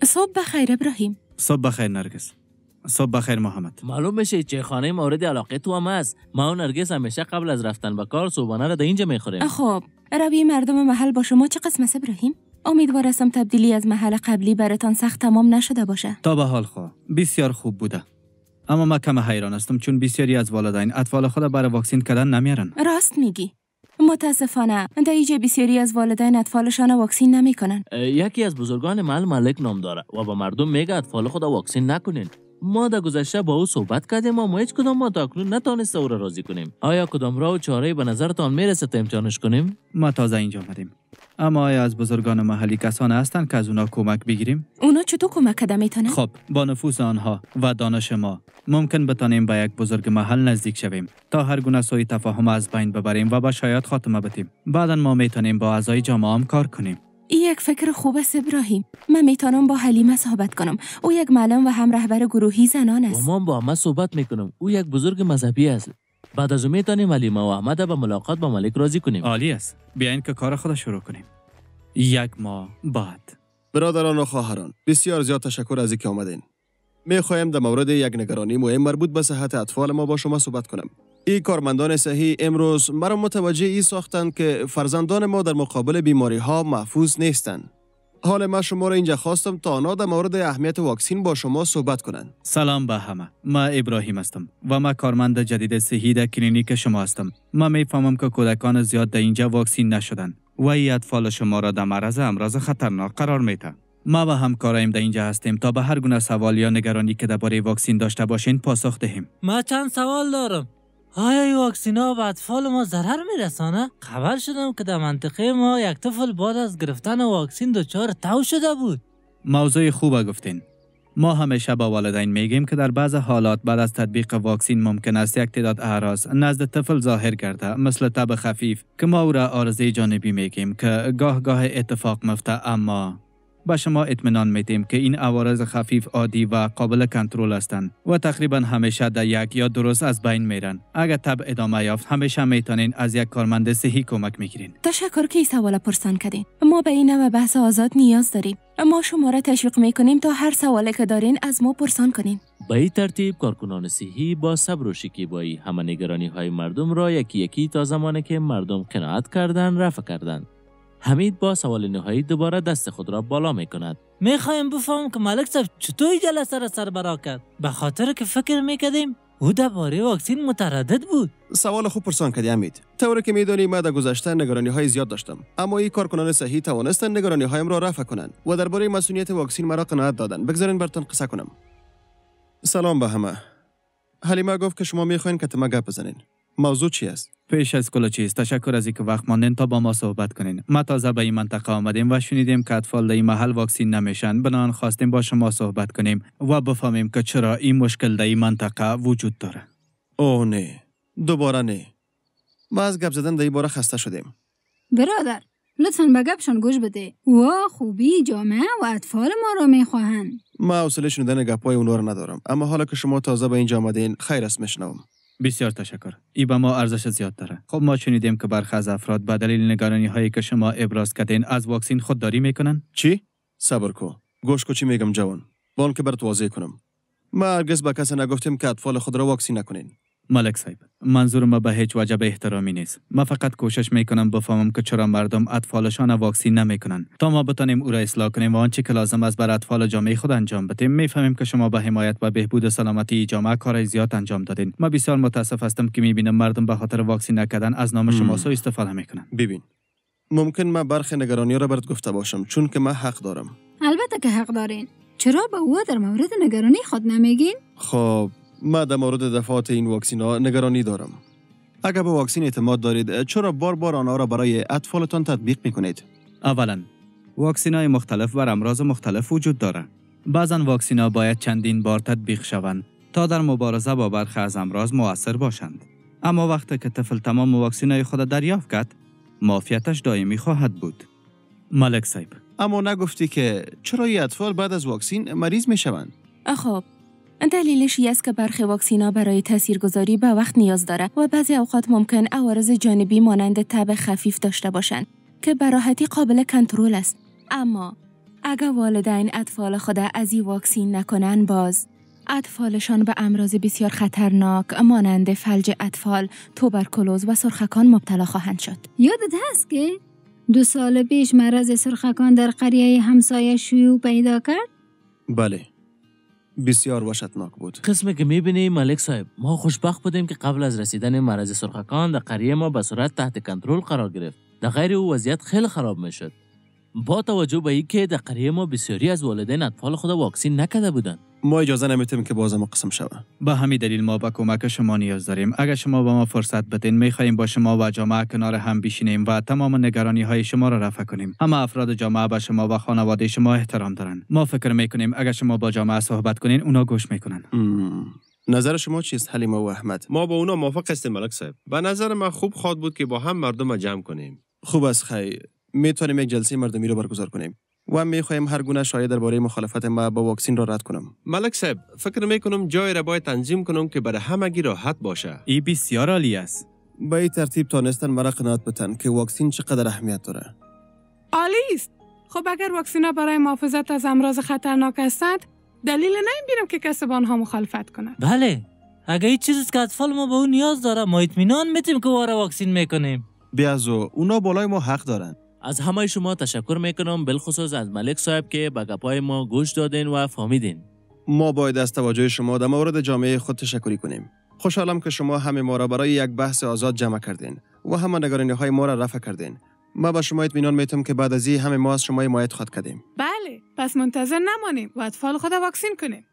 صبح بخیر ابراهیم. صبح بخیر نرگس. صبح بخیر محمد. معلوم میشه چه خانه مورد علاقه تو هم است. ما و نرگس همیشه قبل از رفتن به کار صبحانه را در اینجا میخوریم. خب روی مردم محل با شما چه قسم است ابراهیم؟ امیدوارم تبدیلی از محل قبلی براتان سخت تمام نشده باشه. تا به حال بسیار خوب بوده. اما من کم حیران هستم چون بسیاری از والدین اطفال خود برای واکسین کردن نمیارن. راست میگی. متاسفانه در اینجا بسیاری از والدین اطفالشان واکسین نمیکنن. یکی از بزرگان محل ملک نام داره و با مردم میگه اطفال خود واکسین نکنین. ما در گذشته با او صحبت کردیم اما هیچ کدام ما تا اکنون نتونسته او را راضی کنیم. آیا کدام راه و چاره‌ای به نظرتان میرسه تا امتحانش کنیم؟ ما تازه اینجا آمدیم. اما آیا از بزرگان محلی کسان هستند که از اونا کمک بگیریم؟ اونا چطور کمک کده میتونن؟ خب با نفوذ آنها و دانش ما ممکن بتانیم به یک بزرگ محل نزدیک شویم تا هر گونه سوء تفاهم از بین ببریم و به شایعات خاتمه بدیم. بعدا ما میتونیم با اعضای جامعه هم کار کنیم. یک فکر خوب است ابراهیم. من میتونم با حلیمه صحبت کنم. او یک معلم و هم رهبر گروهی زنان است. و ما با همه صحبت میکنم. او یک بزرگ مذهبی است. بعد از او میتونیم حلیمه و احمد به ملاقات با ملک راضی کنیم. عالی است. بیاین که کار خود شروع کنیم. یک ماه بعد. برادران و خواهران، بسیار زیاد تشکر از اینکه آمدین. میخوایم در مورد یک نگرانی مهم مربوط به صحت اطفال ما با شما صحبت کنم. این کارمندان صحی امروز مرا متوجه این ساختند که فرزندان ما در مقابل بیماری ها محفوظ نیستند. حال من شما را اینجا خواستم تا آنها در مورد اهمیت واکسین با شما صحبت کنند. سلام به همه. من ابراهیم هستم و من کارمند جدید صحی در کلینیک شما هستم. من میفهمم که کودکان زیاد در اینجا واکسین نشدن و این اطفال شما را در معرض امراض خطرناک قرار میده. ما و همکارایم در اینجا هستیم تا به هر گونه سوال یا نگرانی که درباره واکسین داشته باشین پاسخ دهیم. ما چند سوال دارم. آیا این واکسینا به اطفال ما ضرر میرسانه؟ خبر شدم که در منطقه ما یک طفل بعد از گرفتن واکسین دچار تو شده بود. موضوع خوبه گفتین. ما همیشه با والدین میگیم که در بعض حالات بعد از تطبیق واکسین ممکن است یک تعداد اعراض نزد طفل ظاهر گرده، مثل تب خفیف که ما او را عارضه جانبی میگیم که گاه اتفاق میفته، اما با شما اطمینان میدیم که این عوارض خفیف عادی و قابل کنترل هستند و تقریبا همیشه در یک یا دو روز از بین میرن. اگر تب ادامه یافت همیشه میتونین از یک کارمند صحی کمک میگیرین. تشکر که این سوال پرسان کردین. ما به این نوع بحث آزاد نیاز داریم. ما شما را تشویق میکنیم تا هر سوالی که دارین از ما پرسان کنین. به این ترتیب کارکنان صحی با صبر و شکیبایی همه نگرانی های مردم را یکی یکی تا زمانی که مردم قناعت کردن رفع کردند. حمید با سوال نهایی دوباره دست خود را بالا می کند. میخوایم بفهم که ملک صاحب چطور جلسه را سربرا کرد؟ به خاطر که فکر میکردیم او درباره واکسین متردد بود. سوال خوب پرسان کردی حمید. طوری که میدونی من در گذشته نگرانی های زیاد داشتم، اما این کارکنان صحی توانستند نگرانی هایم را رفع کنند و درباره مسئولیت واکسین مرا قناعت دادند. بگذارین براتون قصه کنم. سلام به همه. حلیمه گفت که شما میخواین که ما گپ بزنین. موضوع چی است؟ پیش از کل چیز تشکر از اینکه وقت ماندین تا با ما صحبت کنین. ما تازه به این منطقه آمدیم و شنیدیم که اطفال در این محل واکسین نمیشن. بنابراین خواستیم با شما صحبت کنیم و بفهمیم که چرا این مشکل در این منطقه وجود داره. اوه نه، دوباره نه. ما از گپ زدن در این باره خسته شدیم. برادر لطفاً به گپشان گوش بده. و خوبی جامعه و اطفال ما را میخواهند. ما حوصله شنیدن گپای اونها را ندارم، اما حالا که شما تازه به اینجا آمدین خیر است میشنوم. بسیار تشکر. این به ما ارزش زیاد داره. خب ما شنیدیم که برخی از افراد به دلیل نگرانی هایی که شما ابراز کردین از واکسین خودداری میکنن. چی؟ صبر کو. گوش کو چی میگم جوان. بان که برات واضح کنم. ما هرگز به کسی نگفتیم که اطفال خود را واکسین نکنین. ملک صاحب، منظور ما به هیچ وجه به احترامی نیست. ما فقط کوشش میکنم بفهمم که چرا مردم اطفالشان واکسین نمیکنن تا ما بتونیم او را اصلاح کنیم و آنچه که لازم است بر اطفال جامعه خود انجام بدیم. میفهمیم که شما به حمایت و بهبود سلامتی جامعه کار زیاد انجام دادین. ما بسیار متاسف هستم که میبینم مردم به خاطر واکسین نکردن از نام شما سوء استفاده میکنن. ببین، ممکن من برخی نگرانی را برات گفته باشم چون که من حق دارم. البته که حق دارین. چرا به او در مورد نگرانی خود نمیگین؟ خب ما در مورد دفعات این واکسین ها نگرانی دارم. اگر به واکسین اعتماد دارید چرا بار آنها را برای اطفالتان تطبیق میکنید؟ اولا واکسین های مختلف بر امراض مختلف وجود داره. بعضا واکسین ها باید چندین بار تطبیق شوند تا در مبارزه با برخی از امراض مؤثر باشند. اما وقتی که طفل تمام واکسین های خود دریافت کرد، معافیتش دائمی خواهد بود. ملک صاحب، اما نگفتی که چرا این اطفال بعد از واکسین مریض میشوند؟ خب دلیلش است که برخی واکسینا برای تاثیرگذاری به وقت نیاز داره و بعضی اوقات ممکن عوارض جانبی مانند تب خفیف داشته باشند که به راحتی قابل کنترل است. اما اگر والدین اطفال خود از این واکسین نکنن باز اطفالشان به امراض بسیار خطرناک مانند فلج اطفال، توبرکولوز و سرخکان مبتلا خواهند شد. یادت هست که 2 سال پیش مرض سرخکان در قریه همسایه شیوع پیدا کرد؟ بله. بسیار وحشتناک بود. قسمی که میبینی ملک صاحب، ما خوشبخت بودیم که قبل از رسیدن مرض سرخکان در قریه ما به صورت تحت کنترل قرار گرفت. در غیر او وضعیت خیلی خراب میشد. با توجه به اینکه در قریه ما بسیاری از والدین اطفال خود واکسین نکرده بودند. ما اجازه نمیتیم که بازم قسم شوه. به همین دلیل ما به کمک شما نیاز داریم. اگر شما به ما فرصت بدین میخواهیم با شما و جامعه کنار هم بشینیم و تمام نگرانی های شما را رفع کنیم. همه افراد جامعه به شما و خانواده شما احترام دارند. ما فکر میکنیم اگر شما با جامعه صحبت کنین اونا گوش میکنن. نظر شما چیست حلیمه و احمد؟ ما با اونا موافق هستیم ملک صاحب. به نظر من خوب خواد بود که با هم مردم جمع کنیم. خوب است خیر. میتونیم یک جلسه مردمی رو برگزار کنیم و میخواهیم هر گونه شایعه درباره مخالفت ما با واکسین را رد کنم. ملک صاحب، فکر میکنم جای را باید تنظیم کنم که برای همگی راحت باشه. این بسیار عالی است. با این ترتیب تانستن مرا قناعت بتن که واکسین چقدر اهمیت داره. عالی است. خب اگر واکسین‌ها برای محافظت از امراض خطرناک هستند، دلیل نمیبینم که کسی با آنها مخالفت کنه. بله. اگه این چیزی که اطفال ما به اون نیاز داره، ما اطمینان میتیم که وارا واکسین میکنیم. بیازو، اونا بالای ما حق دارن. از همه شما تشکر میکنم، بالخصوص از ملک صاحب که به گپای ما گوش دادین و فهمیدین. ما باید از توجه شما در مورد جامعه خود تشکری کنیم. خوشحالم که شما همه ما را برای یک بحث آزاد جمع کردین و همه نگرانی‌های ما را رفع کردین. ما به شما اطمینان میتم که بعد از این همه ما از شما حمایت خواهد کردیم. بله، پس منتظر نمانیم و اطفال خود واکسین کنیم.